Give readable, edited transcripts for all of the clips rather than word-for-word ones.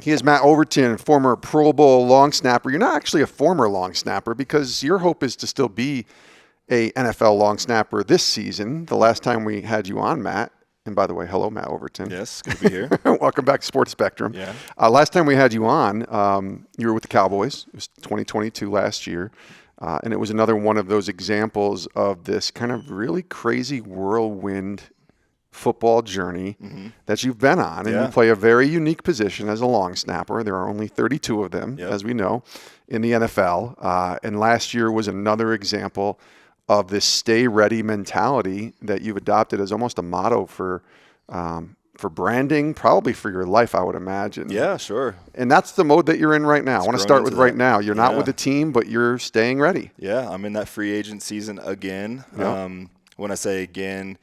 He is Matt Overton, former Pro Bowl long snapper. You're not actually a former long snapper because your hope is to still be a NFL long snapper this season. The last time we had you on, Matt, and by the way, hello, Matt Overton. Yes, good to be here. Welcome back to Sports Spectrum. Yeah. Last time we had you on, you were with the Cowboys. It was 2022 last year. And it was another one of those examples of this kind of really crazy whirlwind football journey that you've been on. And you play a very unique position as a long snapper. There are only 32 of them, as we know, in the NFL. And last year was another example of this stay ready mentality that you've adopted as almost a motto for branding, probably for your life, I would imagine. Yeah, sure. And that's the mode that you're in right now. I want to start with right now. You're not with the team, but you're staying ready. Yeah, I'm in that free agent season again. Yep. When I say again,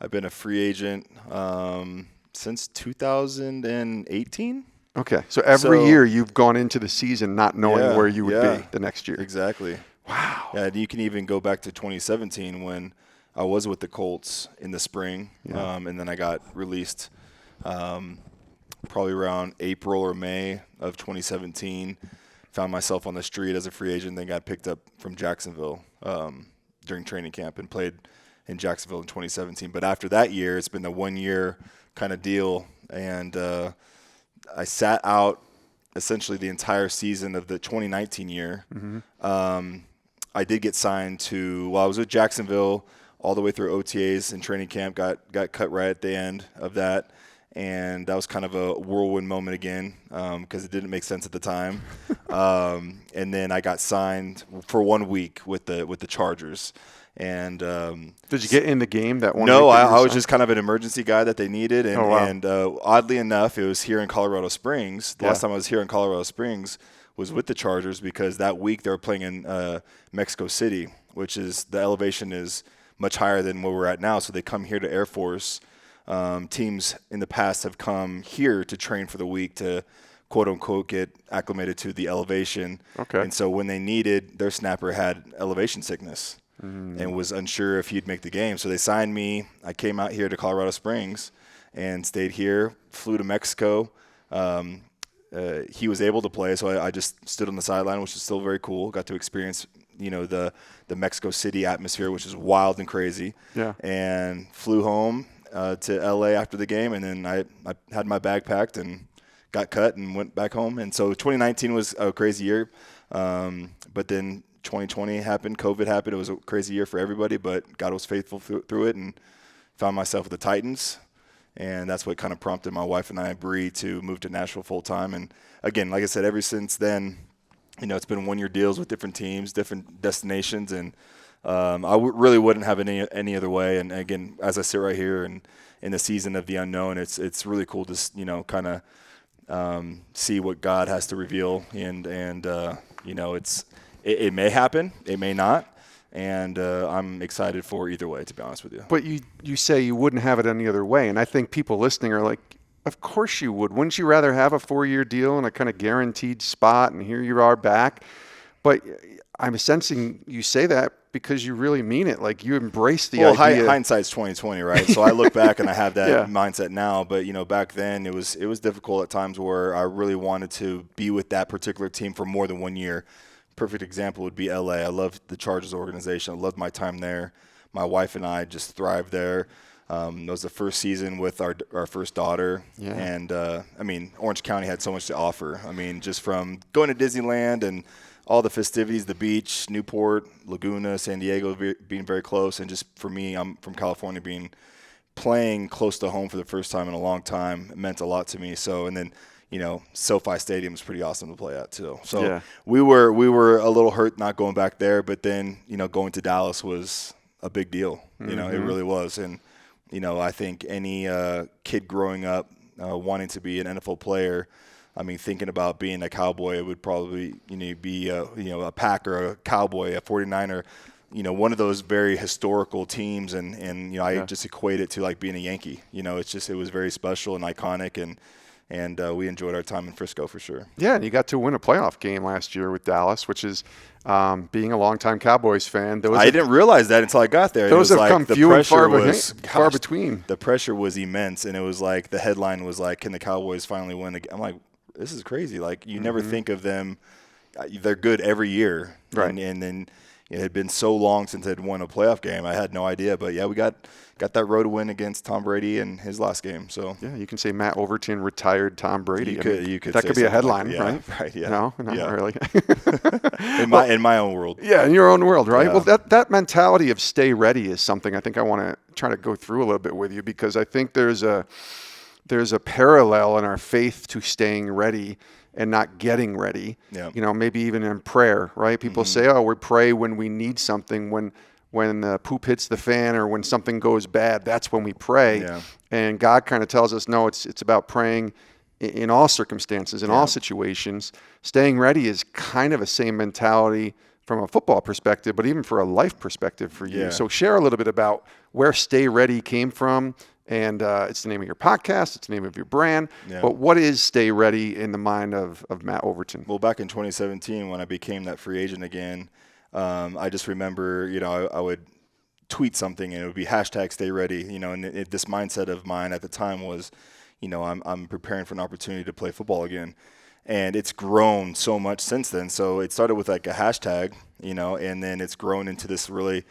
I've been a free agent since 2018. Okay, so every year you've gone into the season not knowing where you would be the next year. Exactly. Wow. Yeah, and you can even go back to 2017 when I was with the Colts in the spring, and then I got released probably around April or May of 2017. Found myself on the street as a free agent, then got picked up from Jacksonville during training camp and played in Jacksonville in 2017. But after that year, it's been a 1-year kind of deal, and I sat out essentially the entire season of the 2019 year. I did get signed to – I was with Jacksonville all the way through OTAs and training camp, got cut right at the end of that. And that was kind of a whirlwind moment again because it didn't make sense at the time. And then I got signed for 1 week with the Chargers. And did you get in the game that one? No, week I was just kind of an emergency guy that they needed. And, oh, wow. and oddly enough, it was here in Colorado Springs. The last time I was here in Colorado Springs was with the Chargers because that week they were playing in Mexico City, which is the elevation is much higher than where we're at now. So they come here to Air Force. Teams in the past have come here to train for the week to quote unquote get acclimated to the elevation. Okay. And so when they needed, their snapper had elevation sickness and was unsure if he'd make the game. So they signed me. I came out here to Colorado Springs and stayed here, flew to Mexico. He was able to play, so I just stood on the sideline, which is still very cool. Got to experience, the Mexico City atmosphere, which is wild and crazy. Yeah. And flew home to L.A. after the game, and then I had my bag packed and got cut and went back home. And so 2019 was a crazy year, but then 2020 happened, COVID happened. It was a crazy year for everybody, but God was faithful through it, and found myself with the Titans. And that's what kind of prompted my wife and I, Bree, to move to Nashville full time. And again, like I said, ever since then, it's been 1-year deals with different teams, different destinations, and really wouldn't have it any other way. And again, as I sit right here and in the season of the unknown, it's really cool to kind of see what God has to reveal. And it may happen, it may not. And I'm excited for either way, to be honest with you. But you say you wouldn't have it any other way. And I think people listening are like, of course you would. Wouldn't you rather have a 4-year deal and a kind of guaranteed spot, and here you are back? But I'm sensing you say that because you really mean it. Like you embrace the idea. Well, hindsight's 20/20, right? So I look back and I have that mindset now. But back then it was difficult at times where I really wanted to be with that particular team for more than 1 year. Perfect example would be LA. I loved the Chargers organization. I loved my time there. My wife and I just thrived there. It was the first season with our first daughter. Yeah. And, Orange County had so much to offer. Just from going to Disneyland and all the festivities, the beach, Newport, Laguna, San Diego being very close. And just for me, I'm from California, playing close to home for the first time in a long time. It meant a lot to me. So, and then, SoFi Stadium is pretty awesome to play at too. So we were a little hurt not going back there, but then, going to Dallas was a big deal. It really was. And, I think any kid growing up wanting to be an NFL player, thinking about being a Cowboy, it would probably, be a Packer, a Cowboy, a 49er, one of those very historical teams. And I just equate it to like being a Yankee. It was very special and iconic, and we enjoyed our time in Frisco for sure. Yeah, and you got to win a playoff game last year with Dallas, which is being a longtime Cowboys fan. I didn't realize that until I got there. Those have come few and far between. The pressure was immense, and it was like the headline was like, "Can the Cowboys finally win?" I'm like, this is crazy. Like, you never think of them. They're good every year. Right. And then it had been so long since they'd won a playoff game. I had no idea. But, yeah, we got that road win against Tom Brady in his last game. So yeah, you can say Matt Overton retired Tom Brady. You could that say could be a headline, like, right? Right, yeah. No, not really. in my own world. Yeah, in your own world, right? Yeah. Well, that mentality of stay ready is something I think I want to try to go through a little bit with you, because I think there's a parallel in our faith to staying ready and not getting ready. Yeah. Maybe even in prayer, right? People say, oh, we pray when we need something, when the poop hits the fan or when something goes bad, that's when we pray. Yeah. And God kind of tells us, no, it's about praying in all circumstances, in all situations. Staying ready is kind of the same mentality from a football perspective, but even for a life perspective for you. Yeah. So share a little bit about where Stay Ready came from. And it's the name of your podcast. It's the name of your brand. Yeah. But what is Stay Ready in the mind of Matt Overton? Well, back in 2017, when I became that free agent again, I just remember, I would tweet something and it would be #StayReady, and this mindset of mine at the time was, I'm preparing for an opportunity to play football again. And it's grown so much since then. So it started with like a hashtag, and then it's grown into this really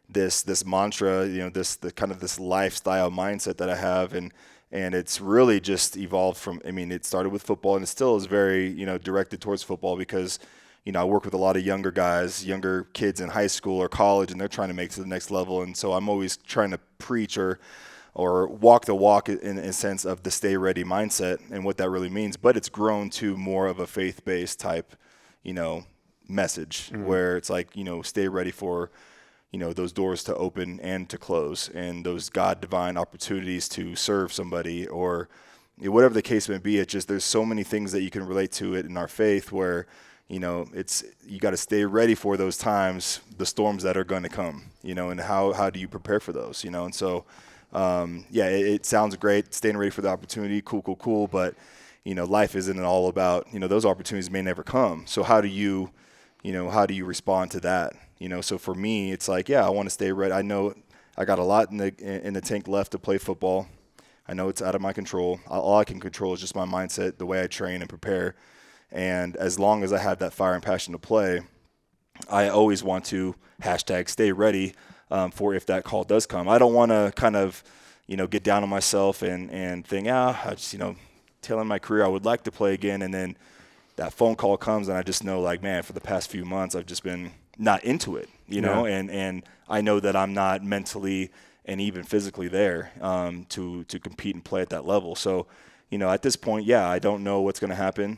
this mantra, this lifestyle mindset that I have, and it's really just evolved from. It started with football, and it still is very directed towards football, because I work with a lot of younger kids in high school or college, and they're trying to make it to the next level, and so I'm always trying to preach or walk the walk in a sense of the stay ready mindset and what that really means. But it's grown to more of a faith-based type, message where it's like, stay ready for those doors to open and to close, and those God divine opportunities to serve somebody, or whatever the case may be. It's just, there's so many things that you can relate to it in our faith where, you got to stay ready for those times, the storms that are going to come, and how do you prepare for those, and so, it sounds great, staying ready for the opportunity, cool. But, life isn't all about, those opportunities may never come. So how do you respond to that? So for me, it's like, I want to stay ready. I know I got a lot in the tank left to play football. I know it's out of my control. All I can control is just my mindset, the way I train and prepare. And as long as I have that fire and passion to play, I always want to #stay ready for if that call does come. I don't want to kind of, get down on myself and think, I just, telling my career I would like to play again, and then that phone call comes and I just know, like, man, for the past few months I've just been not into it, and I know that I'm not mentally and even physically there to compete and play at that level. So, at this point, I don't know what's going to happen,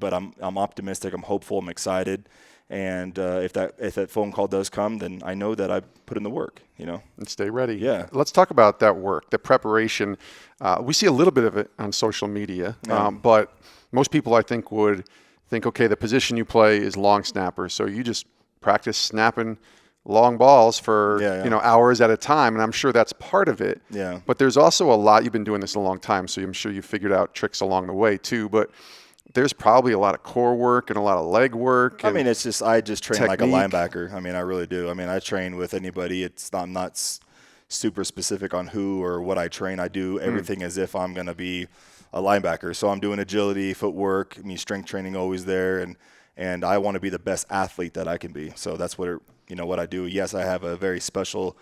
but I'm optimistic, I'm hopeful, I'm excited, and if that phone call does come, then I know that I put in the work, And stay ready. Yeah. Let's talk about that work, the preparation. We see a little bit of it on social media, but most people, I think, would think, okay, the position you play is long snapper, so you just practice snapping long balls for hours at a time, and I'm sure that's part of it. Yeah. But there's also a lot. You've been doing this a long time, so I'm sure you figured out tricks along the way too. But there's probably a lot of core work and a lot of leg work. I just train technique. like a linebacker. I really do. I train with anybody. I'm not super specific on who or what I train. I do everything as if I'm going to be a linebacker. So I'm doing agility, footwork, strength training always there, and I want to be the best athlete that I can be. So that's what what I do. Yes, I have a very special,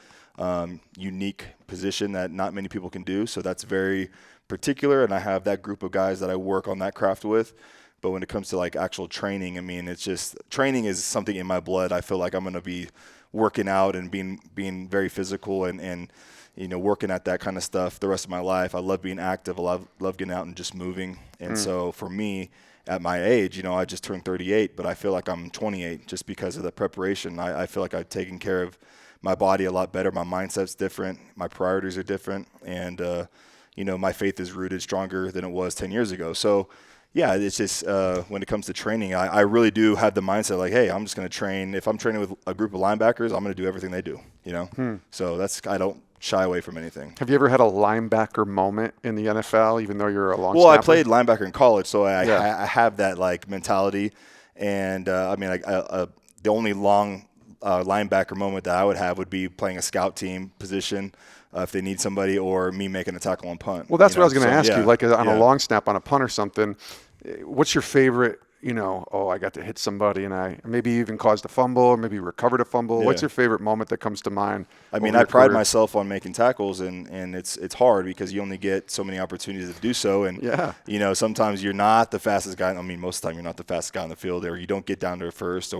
unique position that not many people can do. So that's very particular, and I have that group of guys that I work on that craft with. But when it comes to like actual training, it's just training is something in my blood. I feel like I'm going to be working out and being very physical and working at that kind of stuff the rest of my life. I love being active. I love getting out and just moving. And so for me, at my age, I just turned 38, but I feel like I'm 28 just because of the preparation. I feel like I've taken care of my body a lot better. My mindset's different. My priorities are different. And, my faith is rooted stronger than it was 10 years ago. So, it's just when it comes to training, I really do have the mindset like, hey, I'm just going to train. If I'm training with a group of linebackers, I'm going to do everything they do, So I don't shy away from anything. Have you ever had a linebacker moment in the NFL, even though you're a long Well, snapper? I played linebacker in college, so I have that like mentality. And the only long linebacker moment that I would have would be playing a scout team position. if they need somebody, or me making a tackle on punt. Well, that's what I was going to ask you. Like on a yeah. long snap on a punt or something, what's your favorite? I got to hit somebody and I maybe even caused a fumble or maybe recovered a fumble. Yeah. What's your favorite moment that comes to mind? I mean, I pride myself on making tackles, and it's hard because you only get so many opportunities to do so. And, sometimes you're not the fastest guy. I mean, most of the time you're not the fastest guy on the field, or you don't get down to first.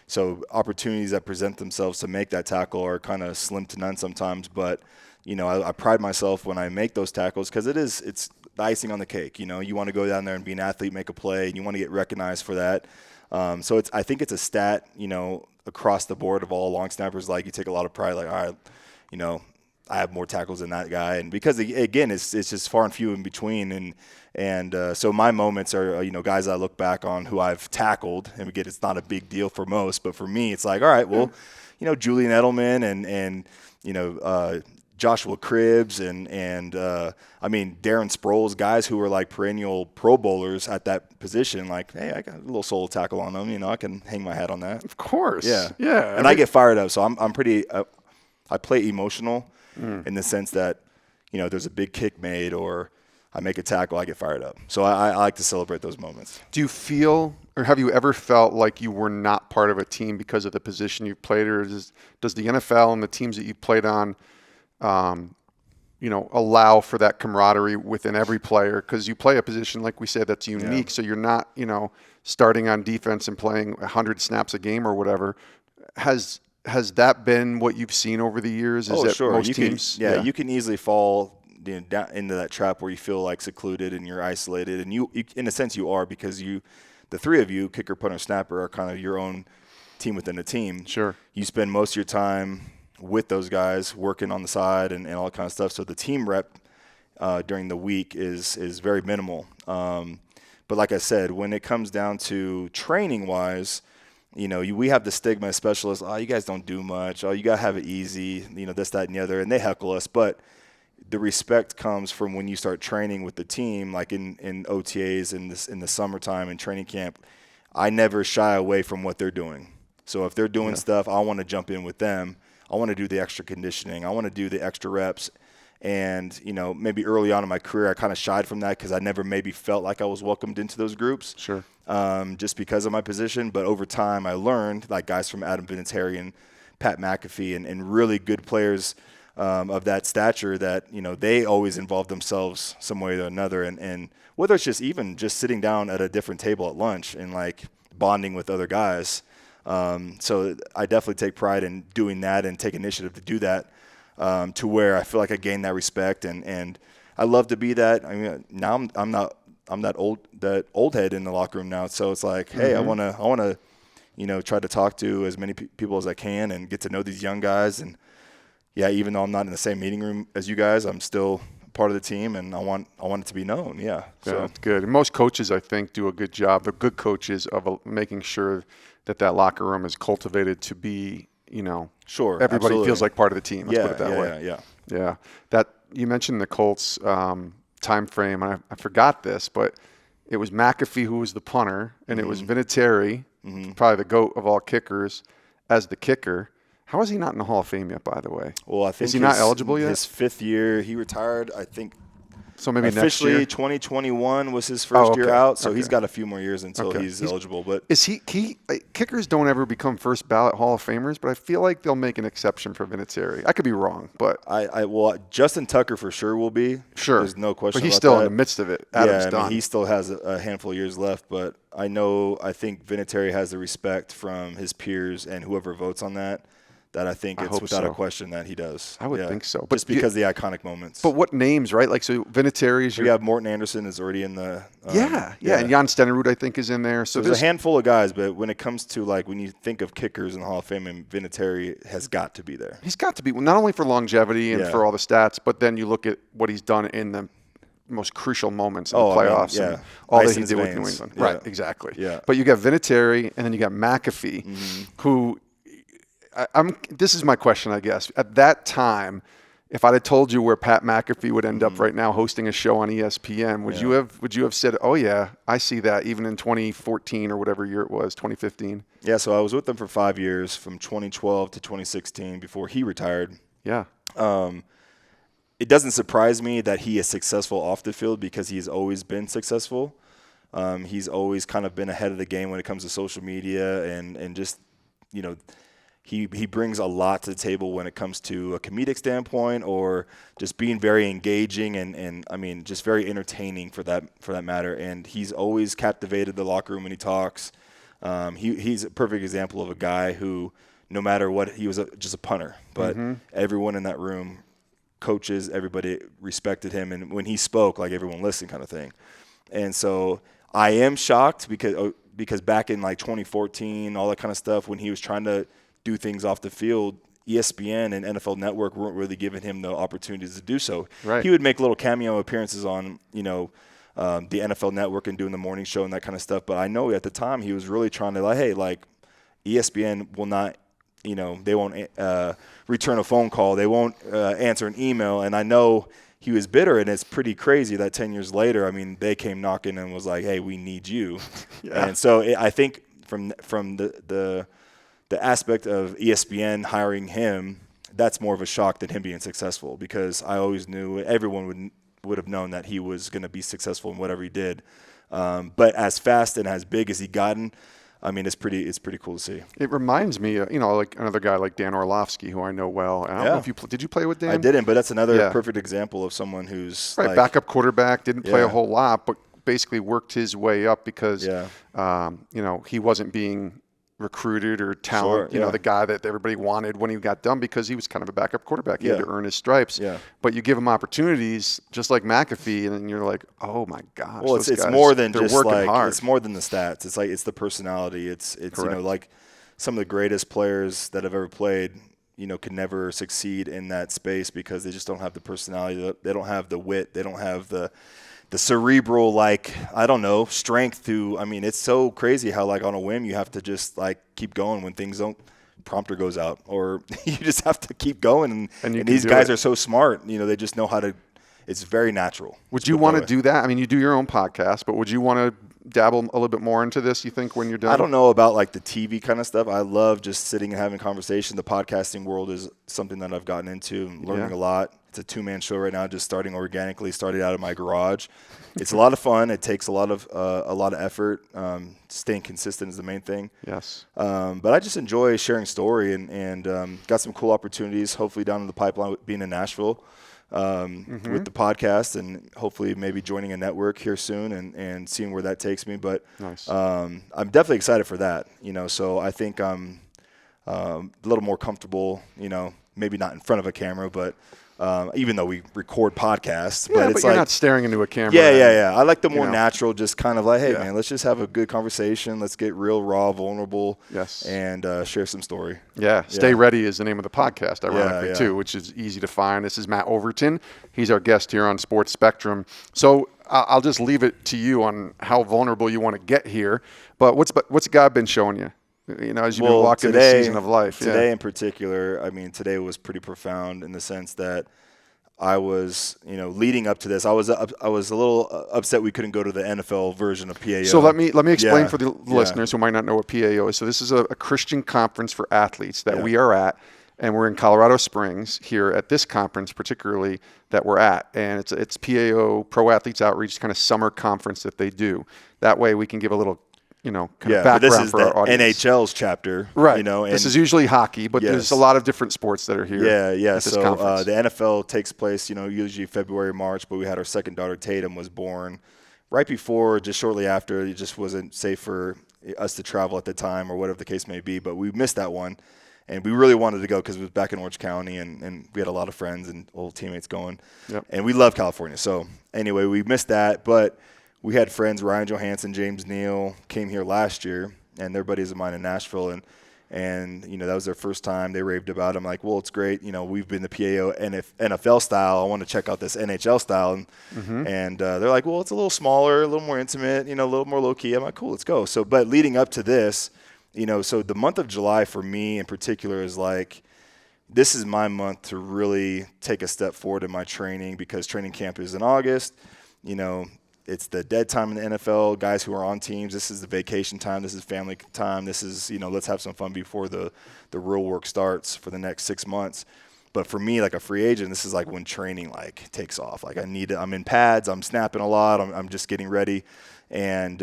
So opportunities that present themselves to make that tackle are kind of slim to none sometimes. But, I pride myself when I make those tackles because it's the icing on the cake. You want to go down there and be an athlete, make a play, and you want to get recognized for that. So I think it's a stat, across the board of all long snappers. Like, you take a lot of pride, like, all right, I have more tackles than that guy. And because, again, it's just far and few in between. And so my moments are, guys I look back on who I've tackled. And again, it's not a big deal for most, but for me, it's like, all right, well, Julian Edelman and Joshua Cribbs and Darren Sproles, guys who were like perennial Pro Bowlers at that position. Like, hey, I got a little solo tackle on them. I can hang my hat on that. Of course. Yeah. And I get fired up, so I'm pretty. I play emotional in the sense that there's a big kick made or I make a tackle, I get fired up. So I like to celebrate those moments. Do you feel, or have you ever felt like you were not part of a team because of the position you played, or does the NFL and the teams that you played on allow for that camaraderie within every player? Because you play a position, like we said, that's unique. So you're not, starting on defense and playing 100 snaps a game or whatever. Has that been what you've seen over the years? Is that sure. Most teams? You can easily fall down into that trap where you feel like secluded and you're isolated. And you in a sense, you are, because the three of you, kicker, punter, snapper, are kind of your own team within a team. Sure. You spend most of your time with those guys working on the side and all that kind of stuff. So the team rep during the week is very minimal. But like I said, when it comes down to training wise, we have the stigma as specialists. Oh, you guys don't do much. Oh, you got to have it easy. This, that, and the other. And they heckle us. But the respect comes from when you start training with the team, like in OTAs in the summertime and training camp. I never shy away from what they're doing. So if they're doing stuff, I want to jump in with them. I want to do the extra conditioning. I want to do the extra reps. And, maybe early on in my career, I kind of shied from that because I never maybe felt like I was welcomed into those groups. Sure. Just because of my position. But over time, I learned, like guys from Adam Vinatieri and Pat McAfee and really good players of that stature, that, they always involve themselves some way or another. And whether it's just even just sitting down at a different table at lunch and, like, bonding with other guys. So I definitely take pride in doing that and take initiative to do that, to where I feel like I gain that respect, and I love to be that. I mean, now I'm that old head in the locker room now. So it's like, hey, I want to try to talk to as many people as I can and get to know these young guys. And yeah, even though I'm not in the same meeting room as you guys, I'm still part of the team, and I want it to be known. Yeah, so that's good. And most coaches, I think, do a good job. They're good coaches of making sure that locker room is cultivated to be, sure, everybody absolutely. feels like part of the team. Let's put it that way. Yeah. That you mentioned the Colts time frame. I forgot this, but it was McAfee who was the punter, and it was Vinatieri, probably the GOAT of all kickers, as the kicker. How is he not in the Hall of Fame yet, by the way? Well, I think is he not eligible yet? His fifth year, he retired, I think. So maybe officially next year? 2021 was his first year out, so he's got a few more years until he's eligible. But is kickers don't ever become first ballot Hall of Famers, but I feel like they'll make an exception for Vinatieri. I could be wrong, but well, Justin Tucker for sure will be. Sure, there's no question. But he's about still that. in the midst of it. Adam's done. He still has a handful of years left, but I think Vinatieri has the respect from his peers and whoever votes on that. That I think it's without a question that he does. I would think so. But just because the iconic moments. But what names, right? Like, so Vinatieri's. We have Morton Anderson is already in the. And Jan Stenerud, I think, is in there. So there's a handful of guys, but when it comes to, like, when you think of kickers in the Hall of Fame, and Vinatieri has got to be there. He's got to be, not only for longevity and for all the stats, but then you look at what he's done in the most crucial moments in the playoffs. And all that he did with New England. Right, exactly. Yeah. But you got Vinatieri, and then you got McAfee, who. This is my question, I guess. At that time, if I'd have told you where Pat McAfee would end up right now hosting a show on ESPN, would you have said, "Oh yeah, I see that," even in 2014 or whatever year it was, 2015? Yeah. So I was with them for 5 years, from 2012 to 2016, before he retired. Yeah. it doesn't surprise me that he is successful off the field because he's always been successful. He's always kind of been ahead of the game when it comes to social media and just, you know, he brings a lot to the table when it comes to a comedic standpoint or just being very engaging and I mean, just very entertaining for that matter. And he's always captivated the locker room when he talks. He's a perfect example of a guy who, no matter what, he was just a punter, but everyone in that room, coaches, everybody respected him. And when he spoke, like everyone listened kind of thing. And so I am shocked because back in like 2014, all that kind of stuff, when he was trying to do things off the field, ESPN and NFL Network weren't really giving him the opportunities to do so. Right. He would make little cameo appearances on, the NFL Network and doing the morning show and that kind of stuff. But I know at the time he was really trying to like, hey, like ESPN will not, they won't return a phone call. They won't answer an email. And I know he was bitter, and it's pretty crazy that 10 years later, I mean, they came knocking and was like, hey, we need you. Yeah. And so I think from the aspect of ESPN hiring him, that's more of a shock than him being successful because I always knew everyone would have known that he was going to be successful in whatever he did. But as fast and as big as he gotten, I mean, it's pretty cool to see. It reminds me, like another guy like Dan Orlovsky, who I know well. And I don't know if did you play with Dan? I didn't, but that's another perfect example of someone who's right, backup quarterback, didn't play a whole lot, but basically worked his way up because, he wasn't being recruited or talent, the guy that everybody wanted when he got done because he was kind of a backup quarterback. He had to earn his stripes. Yeah. But you give him opportunities just like McAfee, and then you're like, oh my gosh. Well, it's more than just like hard. It's more than the stats. It's like it's the personality. It's like some of the greatest players that have ever played, could never succeed in that space because they just don't have the personality. They don't have the wit. They don't have the cerebral, strength to, it's so crazy how, like, on a whim, you have to just, like, keep going when things don't, prompter goes out, or you just have to keep going. And these guys are so smart, they just know how to, it's very natural. Would you want to do that? I mean, you do your own podcast, but would you want to dabble a little bit more into this, you think, when you're done? I don't know about, like, the TV kind of stuff. I love just sitting and having conversation. The podcasting world is something that I've gotten into and learning a lot. It's a two-man show right now, just starting organically, started out of my garage. It's a lot of fun. It takes a lot of effort. Staying consistent is the main thing. Yes. But I just enjoy sharing story and got some cool opportunities, hopefully down in the pipeline being in Nashville with the podcast and hopefully maybe joining a network here soon and seeing where that takes me. But nice. I'm definitely excited for that, so I think I'm a little more comfortable, maybe not in front of a camera, but even though we record podcasts, but it's you're not staring into a camera. Yeah. I like the more natural, just kind of like, hey, man, let's just have a good conversation. Let's get real, raw, vulnerable, and share some story. Yeah. Stay Ready is the name of the podcast, ironically, too, which is easy to find. This is Matt Overton. He's our guest here on Sports Spectrum. So I'll just leave it to you on how vulnerable you want to get here. But what's God been showing you? As you've been walking this season of life. Today in particular, today was pretty profound in the sense that I was, leading up to this, I was a little upset we couldn't go to the NFL version of PAO. So let me explain for the listeners who might not know what PAO is. So this is a Christian conference for athletes that we are at, and we're in Colorado Springs here at this conference particularly that we're at. And it's PAO, Pro Athletes Outreach, kind of summer conference that they do. That way we can give a little kind of background this is for our audience. NHL's chapter. Right. And this is usually hockey, but there's a lot of different sports that are here. Yeah. At this so conference. The NFL takes place, usually February, March, but we had our second daughter, Tatum, was born right before, just shortly after. It just wasn't safe for us to travel at the time or whatever the case may be, but we missed that one. And we really wanted to go because it was back in Orange County, and we had a lot of friends and old teammates going. Yep. And we love California. So anyway, we missed that, but we had friends, Ryan Johansson, James Neal, came here last year, and they're buddies of mine in Nashville, and that was their first time. They raved about it. I'm like, well, it's great. We've been the PAO NFL style. I want to check out this NHL style, and they're like, well, it's a little smaller, a little more intimate, a little more low key. I'm like, cool, let's go. So, but leading up to this, so the month of July for me in particular is like, this is my month to really take a step forward in my training because training camp is in August. It's the dead time in the NFL, guys who are on teams. This is the vacation time. This is family time. This is, let's have some fun before the real work starts for the next 6 months. But for me, like a free agent, this is like when training like takes off. Like I'm in pads, I'm snapping a lot, I'm just getting ready, and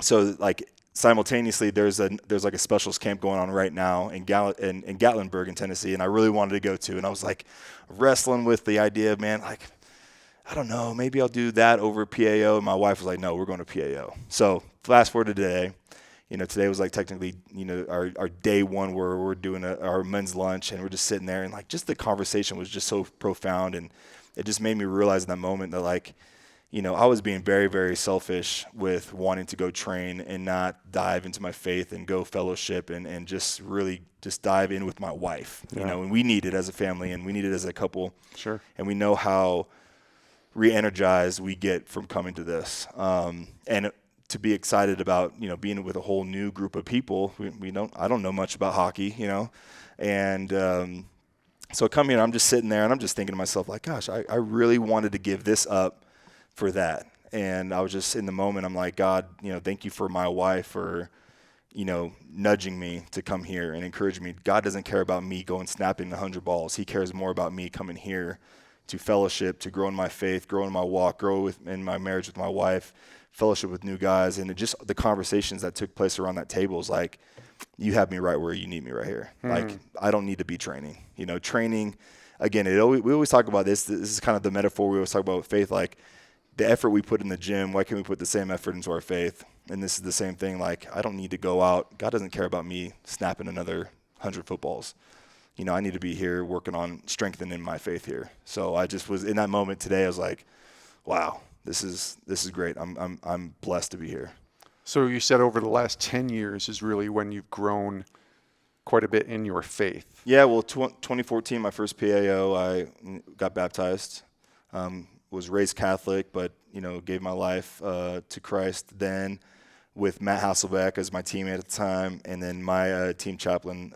so like simultaneously there's like a specials camp going on right now in Gatlinburg in Tennessee, and I really wanted to go to, and I was like wrestling with the idea of, man, like I don't know, maybe I'll do that over PAO. And my wife was like, no, we're going to PAO. So fast forward to today. Today was like technically, our day one where we're doing our men's lunch, and we're just sitting there, and like just the conversation was just so profound, and it just made me realize in that moment that like, I was being very, very selfish with wanting to go train and not dive into my faith and go fellowship and just really just dive in with my wife, and we need it as a family and we need it as a couple. Sure. And we know how re-energized we get from coming to this. And to be excited about, being with a whole new group of people. I don't know much about hockey, and so I come here and I'm just sitting there and I'm just thinking to myself like, gosh, I really wanted to give this up for that. And I was just in the moment, I'm like, God, thank you for my wife for, nudging me to come here and encourage me. God doesn't care about me going snapping 100 balls. He cares more about me coming here to fellowship, to grow in my faith, grow in my walk, grow in my marriage with my wife, fellowship with new guys, and just the conversations that took place around that table is like, you have me right where you need me right here. Like, I don't need to be training. Training, again, we always talk about this. This is kind of the metaphor we always talk about with faith, like the effort we put in the gym, why can't we put the same effort into our faith? And this is the same thing. Like, I don't need to go out. God doesn't care about me snapping another 100 footballs. I need to be here working on strengthening my faith here. So I just was in that moment today. I was like, wow, this is great. I'm blessed to be here. So you said over the last 10 years is really when you've grown quite a bit in your faith. Yeah, well, 2014, my first PAO, I got baptized. Was raised Catholic, but gave my life to Christ then, with Matt Hasselbeck as my teammate at the time, and then my team chaplain,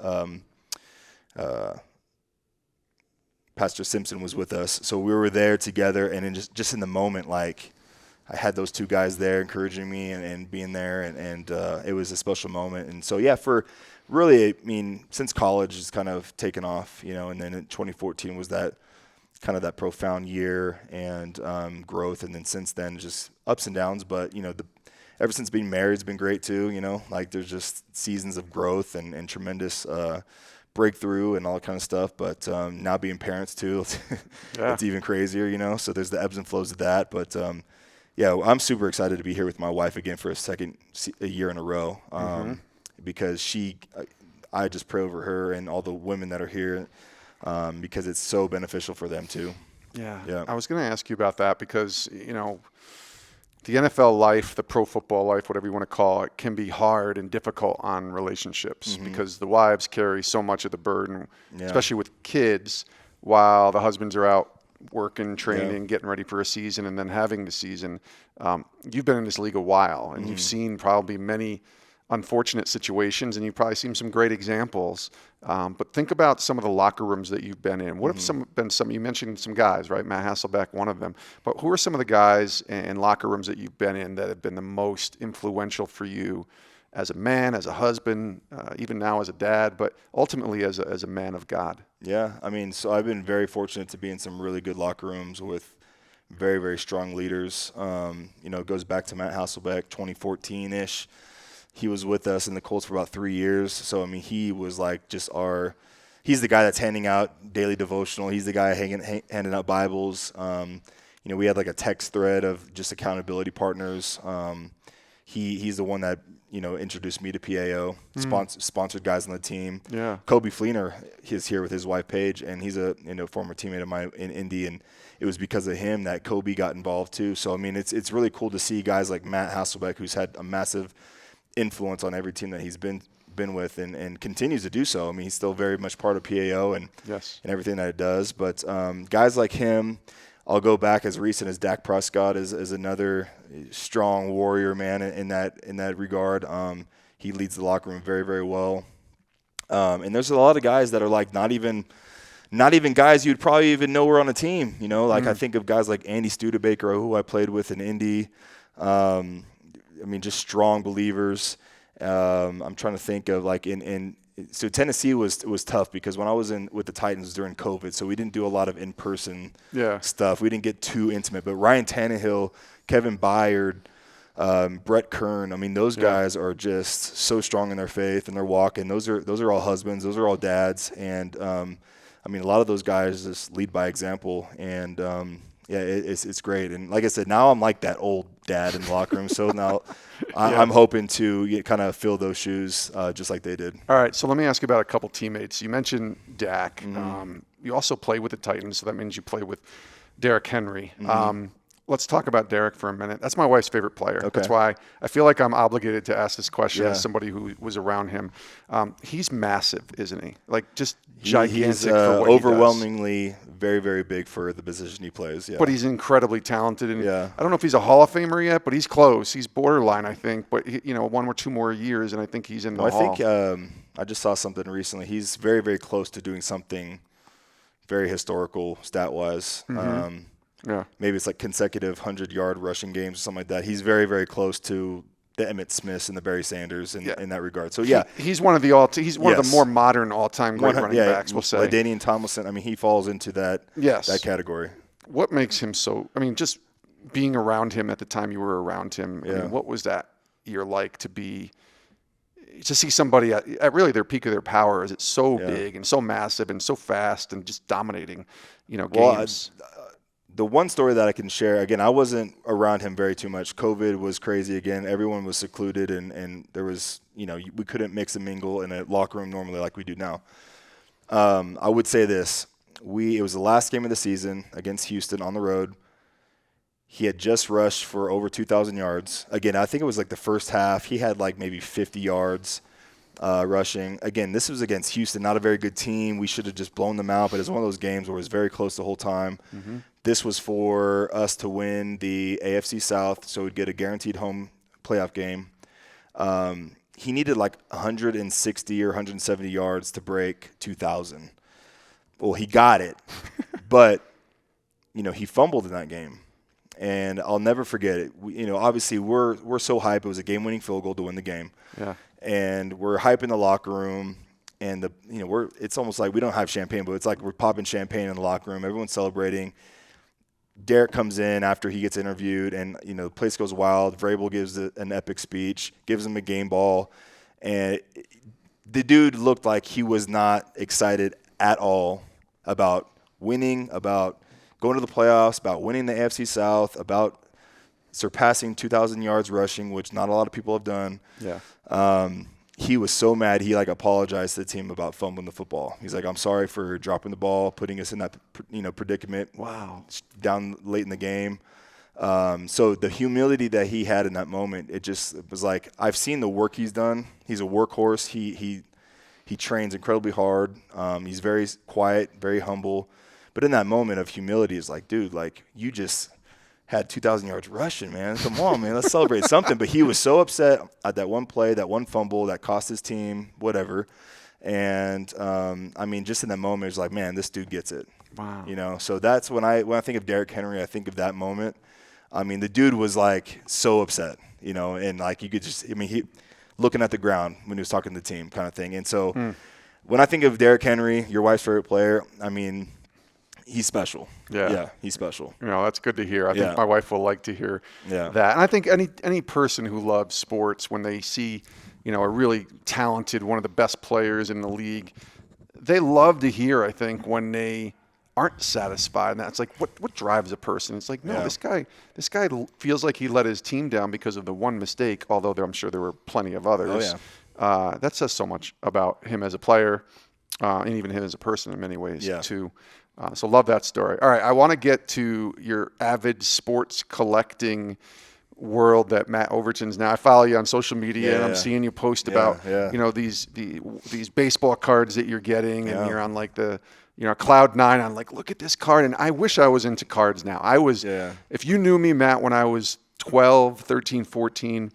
Pastor Simpson, was with us. So we were there together, and just in the moment, like, I had those two guys there encouraging me and being there, and it was a special moment. And so, yeah, for really, since college it's kind of taken off, and then in 2014 was that kind of that profound year and growth. And then since then, just ups and downs. But, ever since being married, it's been great too, like there's just seasons of growth and tremendous breakthrough and all that kind of stuff. But now being parents too, it's even crazier, so there's the ebbs and flows of that. But yeah, I'm super excited to be here with my wife again for a year in a row, because I just pray over her and all the women that are here, because it's so beneficial for them too. Yeah. I was going to ask you about that because, the NFL life, the pro football life, whatever you want to call it, can be hard and difficult on relationships because the wives carry so much of the burden, especially with kids, while the husbands are out working, training, getting ready for a season, and then having the season. You've been in this league a while, and you've seen probably many unfortunate situations, and you've probably seen some great examples. But think about some of the locker rooms that you've been in. What have been some? You mentioned some guys, right? Matt Hasselbeck, one of them. But who are some of the guys and locker rooms that you've been in that have been the most influential for you as a man, as a husband, even now as a dad, but ultimately as a man of God? Yeah, so I've been very fortunate to be in some really good locker rooms with very, very strong leaders. It goes back to Matt Hasselbeck, 2014-ish. He was with us in the Colts for about 3 years. So, he was like he's the guy that's handing out daily devotional. He's the guy handing out Bibles. We had like a text thread of just accountability partners. He's the one that, introduced me to PAO, sponsored guys on the team. Yeah. Kobe Fleener is here with his wife, Paige, and he's a former teammate of mine in Indy, and it was because of him that Kobe got involved too. So, it's really cool to see guys like Matt Hasselbeck, who's had a massive influence on every team that he's been with and continues to do so. He's still very much part of PAO and everything that it does. But guys like him, I'll go back as recent as Dak Prescott is another strong warrior, man, in that regard. He leads the locker room very, very well. And there's a lot of guys that are like not even guys you'd probably even know were on a team. I think of guys like Andy Studebaker, who I played with in Indy. Just strong believers. I'm trying to think of like in So Tennessee was tough because when I was with the Titans during COVID, so we didn't do a lot of in-person stuff. We didn't get too intimate. But Ryan Tannehill, Kevin Byard, Brett Kern, I mean, those guys are just so strong in their faith and their walk. And those are all husbands. Those are all dads. And, I mean, a lot of those guys just lead by example. And, it's great. And like I said, now I'm like that old dad in the locker room. So now I'm hoping to kind of fill those shoes just like they did. All right. So let me ask you about a couple teammates. You mentioned Dak. You also play with the Titans, so that means you play with Derrick Henry. Let's talk about Derrick for a minute. That's my wife's favorite player. Okay. That's why I feel like I'm obligated to ask this question as somebody who was around him. He's massive, isn't he? Like just gigantic He's for what overwhelmingly very, very big for the position he plays. Yeah. But he's incredibly talented. And Yeah. I don't know if he's a Hall of Famer yet, but he's close. He's borderline, I think. But, 1 or 2 more years, and I think he's in the Hall. I think I just saw something recently. He's very, very close to doing something very historical stat-wise. Maybe it's like consecutive 100-yard rushing games or something like that. He's very, very close to the Emmitt Smiths and the Barry Sanders in that regard. So he's one of the one of the more modern all-time great running backs. We'll say. Like Danian Tomlinson. I mean, he falls into that category. What makes him so? I mean, just being around him at the time you were around him. I mean, what was that year like to see somebody at really their peak of their power? Is it so big and so massive and so fast and just dominating, games? The one story that I can share, again, I wasn't around him very too much. COVID was crazy again. Everyone was secluded, and there was, we couldn't mix and mingle in a locker room normally like we do now. I would say this. It was the last game of the season against Houston on the road. He had just rushed for over 2,000 yards. Again, I think it was like the first half. He had like maybe 50 yards rushing. Again, this was against Houston, not a very good team. We should have just blown them out, but it's one of those games where it was very close the whole time. This was for us to win the AFC South, so we'd get a guaranteed home playoff game. He needed like 160 or 170 yards to break 2,000. Well, he got it, but, he fumbled in that game. And I'll never forget it. Obviously we're so hyped. It was a game-winning field goal to win the game. Yeah. And we're hyping the locker room. And it's almost like we don't have champagne, but it's like we're popping champagne in the locker room. Everyone's celebrating. Derek comes in after he gets interviewed, and the place goes wild. Vrabel gives an epic speech, gives him a game ball, and the dude looked like he was not excited at all about winning, about going to the playoffs, about winning the AFC South, about surpassing 2,000 yards rushing, which not a lot of people have done. Yeah. He was so mad. He apologized to the team about fumbling the football. He's like, "I'm sorry for dropping the ball, putting us in that predicament." Wow. Down late in the game. So the humility that he had in that moment, it was like, I've seen the work he's done. He's a workhorse. He trains incredibly hard. He's very quiet, very humble. But in that moment of humility, it's like, dude, you just had 2,000 yards rushing, man. Come on, man. Let's celebrate something. But he was so upset at that one play, that one fumble that cost his team, whatever. And, just in that moment, it's like, man, this dude gets it. Wow. So that's when I think of Derrick Henry, I think of that moment. The dude was, so upset, and, you could just – he looking at the ground when he was talking to the team kind of thing. And so when I think of Derrick Henry, your wife's favorite player, he's special. Yeah, he's special. That's good to hear. I think my wife will like to hear that. And I think any person who loves sports, when they see, a really talented, one of the best players in the league, they love to hear, I think, when they aren't satisfied. And that's like, what drives a person? It's like, no, this guy feels like he let his team down because of the one mistake, although I'm sure there were plenty of others. Oh, yeah. That says so much about him as a player and even him as a person in many ways, too. So love that story. All right, I want to get to your avid sports collecting world that Matt Overton's now. I follow you on social media, and I'm seeing you post about these baseball cards that you're getting, and you're on the cloud nine. I'm like, look at this card, and I wish I was into cards now. If you knew me, Matt, when I was 12, 13, 14.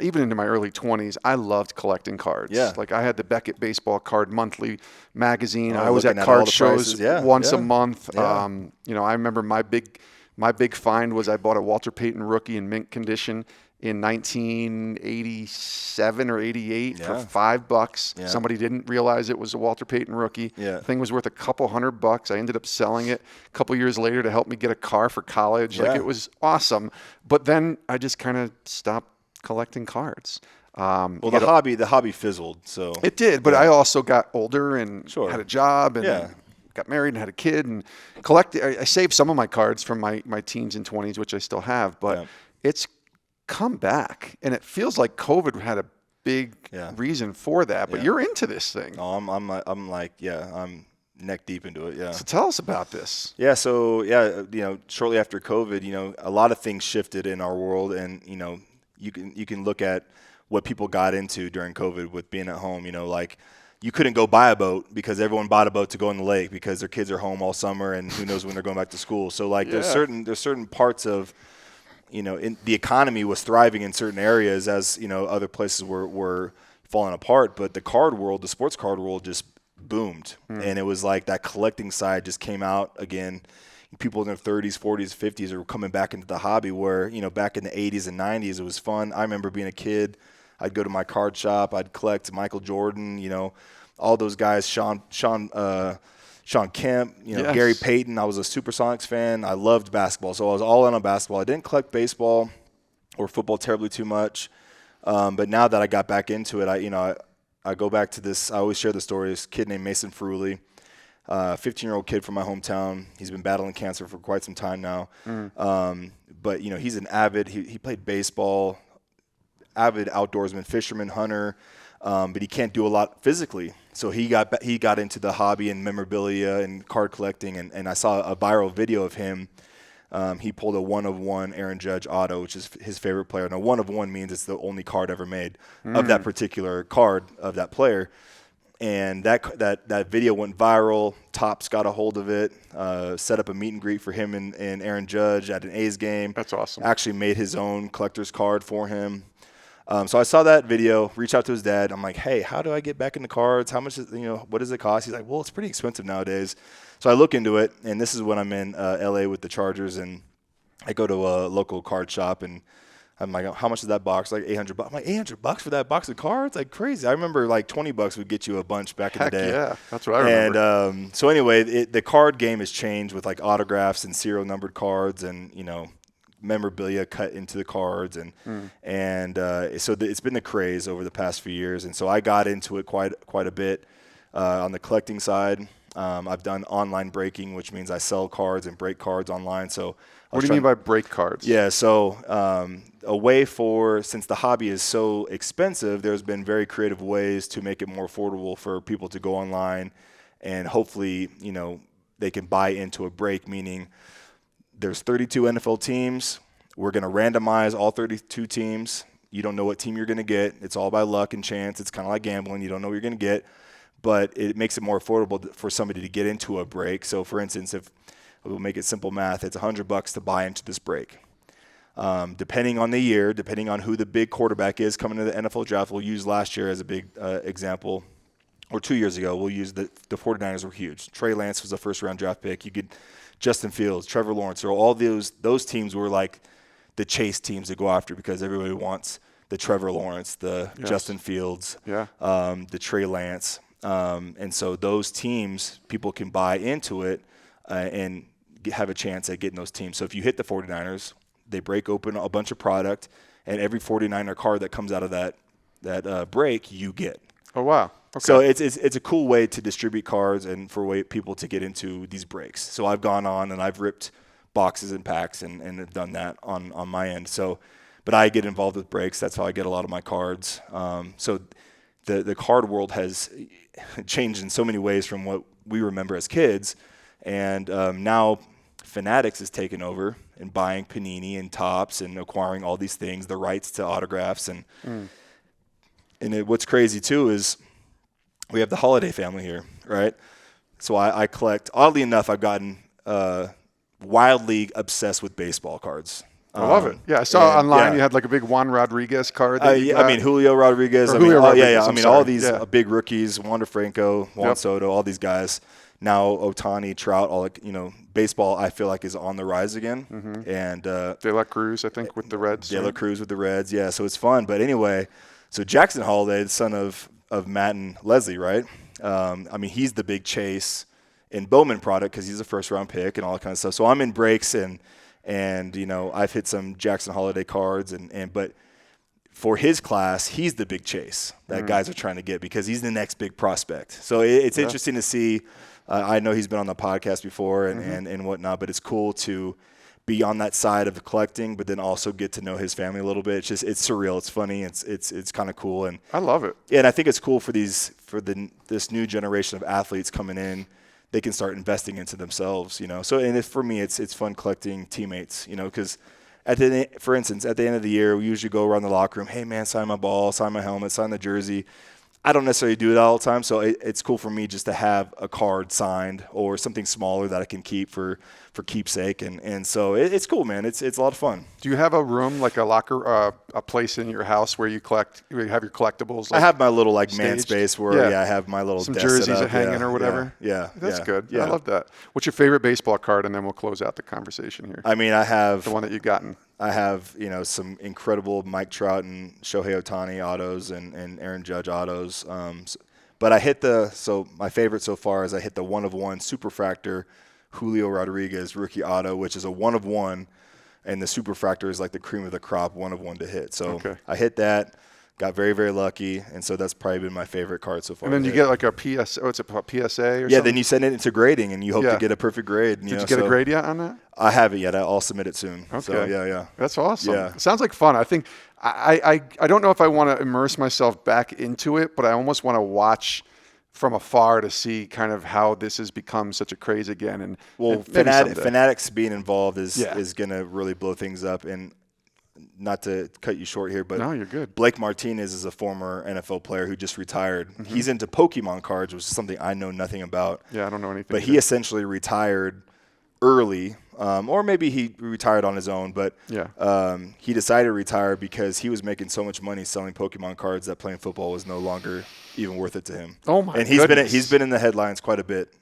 Even into my early 20s, I loved collecting cards. Yeah. I had the Beckett Baseball Card Monthly magazine. I was at card shows once a month. Yeah. I remember my big find was I bought a Walter Payton rookie in mint condition in 1987 or 88 for $5. Yeah. Somebody didn't realize it was a Walter Payton rookie. Yeah. The thing was worth a couple $100. I ended up selling it a couple years later to help me get a car for college. Like, it was awesome. But then I just kind of stopped collecting cards. Well, the hobby fizzled. So it did, but I also got older and had a job and got married and had a kid and collected. I saved some of my cards from my teens and 20s, which I still have, but it's come back, and it feels like COVID had a big reason for that. But you're into this thing. Oh, I'm neck deep into it. Yeah. So tell us about this. Yeah. So shortly after COVID, a lot of things shifted in our world, and you can look at what people got into during COVID with being at home. Like, you couldn't go buy a boat because everyone bought a boat to go in the lake because their kids are home all summer and who knows when they're going back to school. So like there's certain parts of in the economy was thriving in certain areas as other places were falling apart. But the sports card world just boomed, and it was like that collecting side just came out again. People in their 30s, 40s, 50s are coming back into the hobby where back in the 80s and 90s it was fun. I remember being a kid. I'd go to my card shop. I'd collect Michael Jordan, all those guys, Sean Kemp, Gary Payton. I was a Supersonics fan. I loved basketball, so I was all in on basketball. I didn't collect baseball or football terribly too much, but now that I got back into it, I go back to this. I always share the story. This kid named Mason Feruli, 15-year-old kid from my hometown. He's been battling cancer for quite some time now, but he's an avid. He played baseball. Avid outdoorsman, fisherman, hunter, but he can't do a lot physically. So he got into the hobby and memorabilia and card collecting, and I saw a viral video of him. He pulled a 1-of-1 Aaron Judge auto, which is his favorite player. Now, 1-of-1 means it's the only card ever made of that particular card of that player. And that video went viral. Topps got a hold of it, set up a meet and greet for him and Aaron Judge at an A's game. That's awesome. Actually made his own collector's card for him. So I saw that video, reached out to his dad. I'm like, hey, how do I get back into cards? How much what does it cost? He's like, well, it's pretty expensive nowadays. So I look into it, and this is when I'm in LA with the Chargers, and I go to a local card shop, and I'm like, how much is that box? Like $800. I'm like, $800 for that box of cards? Like, crazy. I remember like $20 would get you a bunch back in the day. Yeah, that's what I remember. And so anyway, the card game has changed with like autographs and serial numbered cards, and memorabilia cut into the cards, so it's been the craze over the past few years, and so I got into it quite a bit on the collecting side. I've done online breaking, which means I sell cards and break cards online. So what do you mean by break cards? Yeah, so since the hobby is so expensive, there's been very creative ways to make it more affordable for people to go online, and hopefully they can buy into a break, meaning there's 32 NFL teams. We're going to randomize all 32 teams. You don't know what team you're going to get. It's all by luck and chance. It's kind of like gambling. You don't know what you're going to get. But it makes it more affordable for somebody to get into a break. So, for instance, if we'll make it simple math, it's $100 to buy into this break. Depending on the year, depending on who the big quarterback is coming to the NFL draft, we'll use last year as a big example. Or 2 years ago, we'll use the 49ers were huge. Trey Lance was a first-round draft pick. You could Justin Fields, Trevor Lawrence, so all those teams were like the chase teams to go after because everybody wants the Trevor Lawrence, the Justin Fields, the Trey Lance. And so those teams, people can buy into it and have a chance at getting those teams. So if you hit the 49ers, they break open a bunch of product, and every 49er card that comes out of that break, you get. Oh, wow. Okay. So it's a cool way to distribute cards and for people to get into these breaks. So I've gone on and I've ripped boxes and packs and have done that on my end. So, but I get involved with breaks. That's how I get a lot of my cards. So the card world has changed in so many ways from what we remember as kids. And now Fanatics has taken over and buying Panini and Topps and acquiring all these things, the rights to autographs. And what's crazy too is we have the Holiday family here, right? So I collect. Oddly enough, I've gotten wildly obsessed with baseball cards. I love it. Yeah, I saw online you had like a big Juan Rodriguez card. I mean, Julio Rodriguez. All these big rookies, Wander Franco, Juan Soto, all these guys. now Otani, Trout, all baseball I feel like is on the rise again. And De La Cruz, I think, with the Reds. De La Cruz with the Reds, yeah. So it's fun. But anyway, so Jackson Holliday, the son of Matt and Leslie, right? I mean, he's the big chase in Bowman product because he's a first-round pick and all that kind of stuff. So I'm in breaks and I've hit some Jackson Holliday cards but for his class, he's the big chase that guys are trying to get because he's the next big prospect. So it's interesting to see. I know he's been on the podcast before and whatnot, but it's cool to be on that side of collecting, but then also get to know his family a little bit. It's surreal. It's funny. It's kind of cool, and I love it. And I think it's cool for this new generation of athletes coming in. They can start investing into themselves, So, and for me, it's fun collecting teammates, because for instance, at the end of the year, we usually go around the locker room. Hey, man, sign my ball, sign my helmet, sign the jersey. I don't necessarily do it all the time, so it's cool for me just to have a card signed or something smaller that I can keep for keepsake, and so it's cool, man. It's a lot of fun. Do you have a room, like a locker, a place in your house where you have your collectibles? I have my little man space where I have my little some desk jerseys set up. hanging or whatever. Yeah, that's good. Yeah. I love that. What's your favorite baseball card, and then we'll close out the conversation here. I mean, I have the one that you've gotten. I have, some incredible Mike Trout and Shohei Ohtani autos and Aaron Judge autos. But my favorite so far is I hit the 1-of-1 Superfractor Julio Rodriguez rookie auto, which is a 1-of-1, and the Superfractor is like the cream of the crop 1-of-1 to hit. So I hit that, got very, very lucky, and so that's probably been my favorite card so far. And then you get like a PSA or something? Then you send it into grading, and you hope to get a perfect grade. Did you get a grade yet on that? I haven't yet. I'll submit it soon. Okay. So, yeah. That's awesome. Yeah. It sounds like fun. I think I don't know if I want to immerse myself back into it, but I almost want to watch from afar to see kind of how this has become such a craze again. And Fanatics being involved is going to really blow things up. And not to cut you short here, but no, you're good. Blake Martinez is a former NFL player who just retired. He's into Pokemon cards, which is something I know nothing about. Yeah, I don't know anything. But he essentially retired early, or maybe he retired on his own. But he decided to retire because he was making so much money selling Pokemon cards that playing football was no longer even worth it to him. Oh my! And he's been in the headlines quite a bit.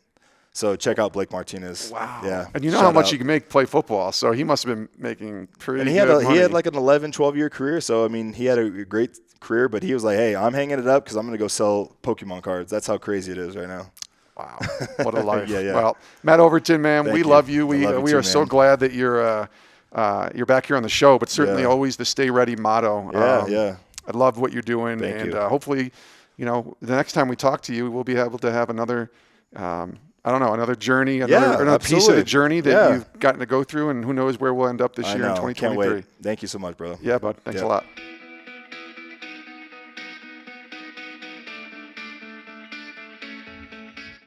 So check out Blake Martinez. Wow. Yeah. And you know how much you can play football, so he must have been making pretty good money. He had like an 11, 12-year career, so, I mean, he had a great career, but he was like, hey, I'm hanging it up because I'm going to go sell Pokemon cards. That's how crazy it is right now. Wow. What a life. Yeah. Well, Matt Overton, man, we love you. We are too, so glad that you're back here on the show, but certainly always the stay ready motto. Yeah. I love what you're doing. Thank you. Hopefully, the next time we talk to you, we'll be able to have another another journey, another piece of the journey that you've gotten to go through, and who knows where we'll end up this year in 2023. Can't wait. Thank you so much, brother. Yeah, bud. Thanks a lot.